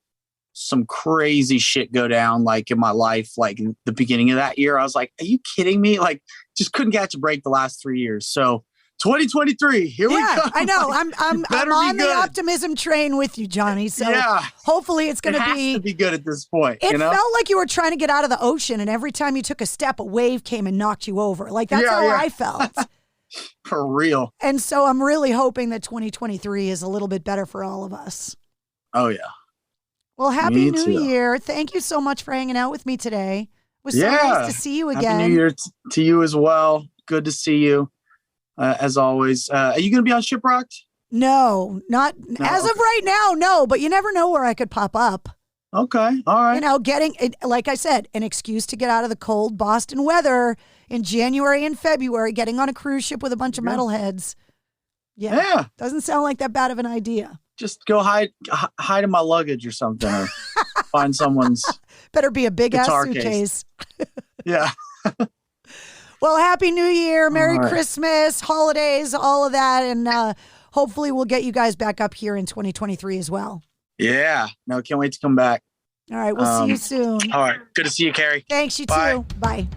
some crazy shit go down like in my life, like in the beginning of that year. I was like, are you kidding me? Like just couldn't catch a break the last 3 years. So 2023, here we go. I know. I'm on the optimism train with you, Jonny. So hopefully it's going to be good at this point. It felt like you were trying to get out of the ocean, and every time you took a step, a wave came and knocked you over. Like that's how I felt. For real. And so I'm really hoping that 2023 is a little bit better for all of us. Oh, yeah. Well, Happy New Year. Thank you so much for hanging out with me today. It was so nice to see you again. Happy New Year to you as well. Good to see you. As always. Are you going to be on Shiprocked? No, not as of right now. No, but you never know where I could pop up. Okay. All right. You know, getting, like I said, an excuse to get out of the cold Boston weather in January and February, getting on a cruise ship with a bunch of metalheads. Yeah. Doesn't sound like that bad of an idea. Just go hide in my luggage or something. Or find someone's. Better be a big ass suitcase. Yeah. Well, Happy New Year, Merry Christmas, holidays, all of that. And hopefully we'll get you guys back up here in 2023 as well. Yeah. No, can't wait to come back. All right. We'll see you soon. All right. Good to see you, Carrie. Thanks. You too. Bye.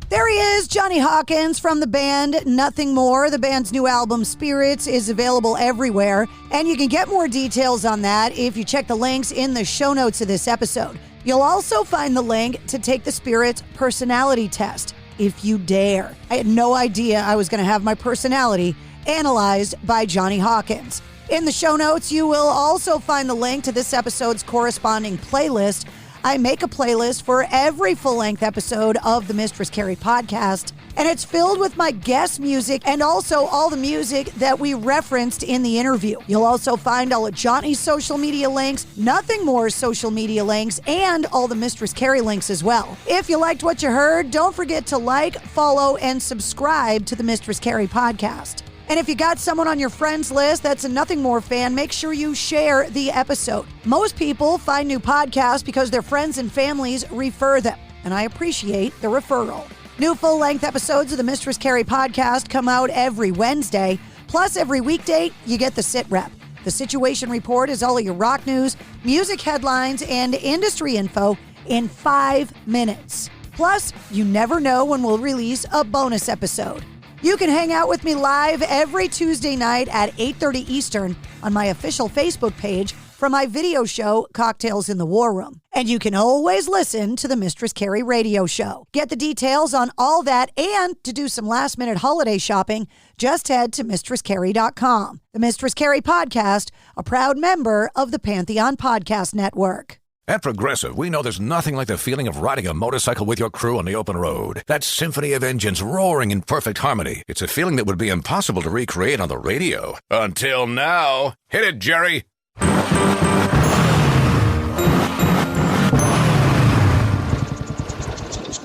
There he is, Jonny Hawkins from the band Nothing More. The band's new album, Spirits, is available everywhere. And you can get more details on that if you check the links in the show notes of this episode. You'll also find the link to take the Spirits personality test, if you dare. I had no idea I was going to have my personality analyzed by Jonny Hawkins. In the show notes, you will also find the link to this episode's corresponding playlist. I make a playlist for every full-length episode of the Mistress Carrie podcast, and it's filled with my guest music and also all the music that we referenced in the interview. You'll also find all of Jonny's social media links, Nothing More's social media links, and all the Mistress Carrie links as well. If you liked what you heard, don't forget to like, follow, and subscribe to the Mistress Carrie podcast. And if you got someone on your friends list that's a Nothing More fan, make sure you share the episode. Most people find new podcasts because their friends and families refer them, and I appreciate the referral. New full-length episodes of the Mistress Carrie podcast come out every Wednesday. Plus, every weekday, you get the Sit Rep. The Situation Report is all of your rock news, music headlines, and industry info in 5 minutes. Plus, you never know when we'll release a bonus episode. You can hang out with me live every Tuesday night at 8:30 Eastern on my official Facebook page from my video show, Cocktails in the War Room. And you can always listen to the Mistress Carrie radio show. Get the details on all that, and to do some last-minute holiday shopping, just head to MistressCarrie.com. The Mistress Carrie podcast, a proud member of the Pantheon Podcast Network. At Progressive, we know there's nothing like the feeling of riding a motorcycle with your crew on the open road. That symphony of engines roaring in perfect harmony. It's a feeling that would be impossible to recreate on the radio. Until now. Hit it, Jerry!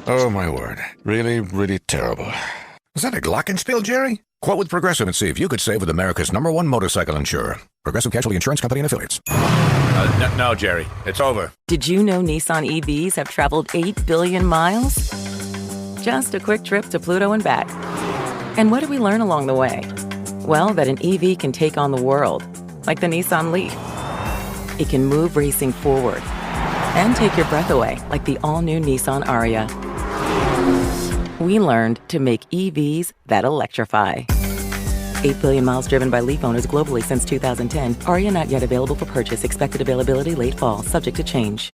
Oh, my word. Really, really terrible. Was that a glockenspiel, Jerry? Quote with Progressive and see if you could save with America's #1 motorcycle insurer. Progressive Casualty Insurance Company and Affiliates. No, Jerry. It's over. Did you know Nissan EVs have traveled 8 billion miles? Just a quick trip to Pluto and back. And what did we learn along the way? Well, that an EV can take on the world, like the Nissan Leaf. It can move racing forward and take your breath away, like the all-new Nissan Ariya. We learned to make EVs that electrify. 8 billion miles driven by Leaf owners globally since 2010. Ariya not yet available for purchase. Expected availability late fall, subject to change.